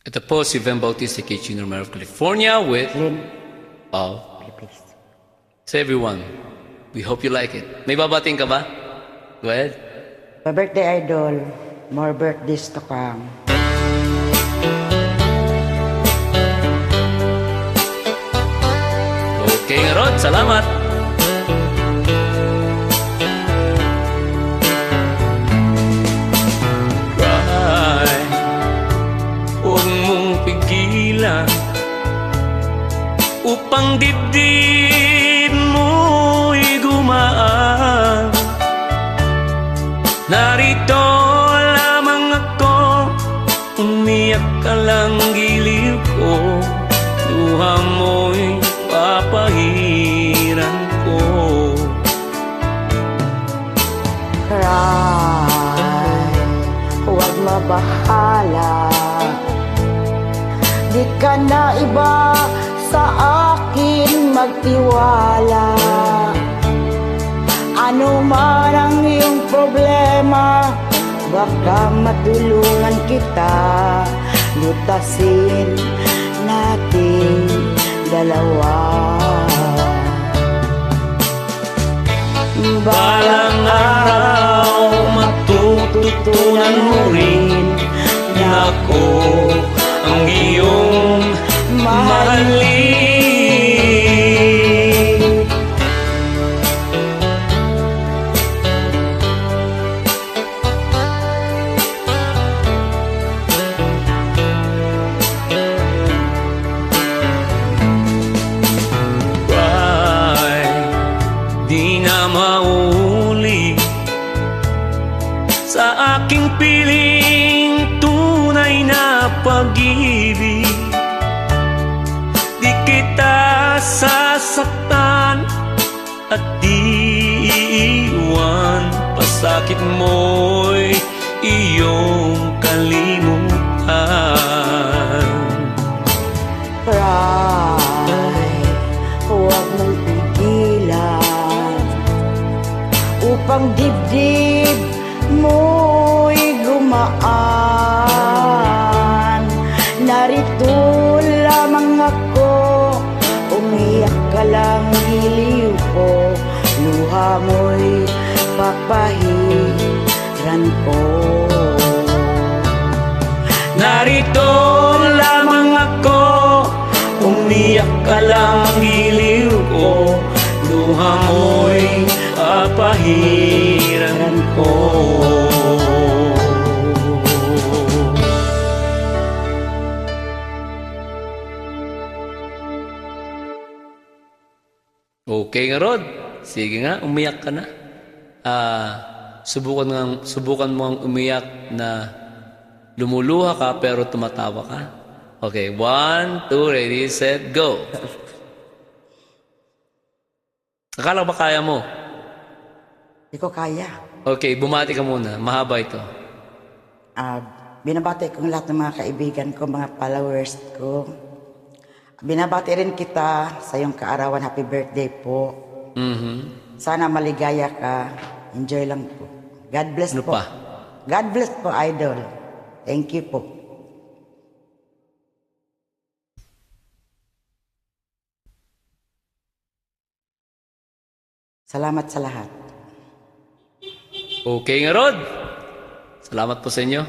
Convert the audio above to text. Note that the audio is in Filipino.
Ito po si Ven Bautista K. Jr. Mayor of California with Lynn, of please. to everyone. We hope you like it. May babating ka ba? Go ahead. My birthday idol, more birthdays to come. Okay nga Rod, salamat. Cry, huwag mong pigilan upang dibdib mo'y gumaan. Narito lamang ako, umiyak ka lang giliw ko, luha mo'y papahiran ko. Cry, huwag mabahala. Di ka na iba sa akin magtiwala. Ano man ang iyong problema, baka matulungan kita. Lutasin natin dalawa. Balang araw matututunan mo rin na ako ang iyong mahalin. Di na mauli sa aking piling tunay na pag-ibig. Di kita sasaktan at di iiwan, pasakit mo'y iyong kalimutan. Cry, huwag mong pigilan upang dibdib mo'y gumaan. Narito lamang ako, umiyak ka lang giliw ko, luha mo'y papahiran ko. Narito lamang ako, umiyak ka lang giliw ko, luha mo'y papahiran ko. Okay nga Rod, sige nga, umiyak ka na. Subukan mo ang umiyak na lumuluha ka pero tumatawa ka. Okay, 1, 2, ready, set, go. Akala ba kaya mo? Di ko kaya. Okay, bumati ka muna. Mahaba ito. Binabati ko lahat ng mga kaibigan ko, mga followers ko. Binabati rin kita sa iyong kaarawan. Happy birthday po. Sana maligaya ka. Enjoy lang po. God bless Ano po. pa? God bless po, idol. Thank you po. Salamat sa lahat. Okay nga Rod. Salamat po sa inyo.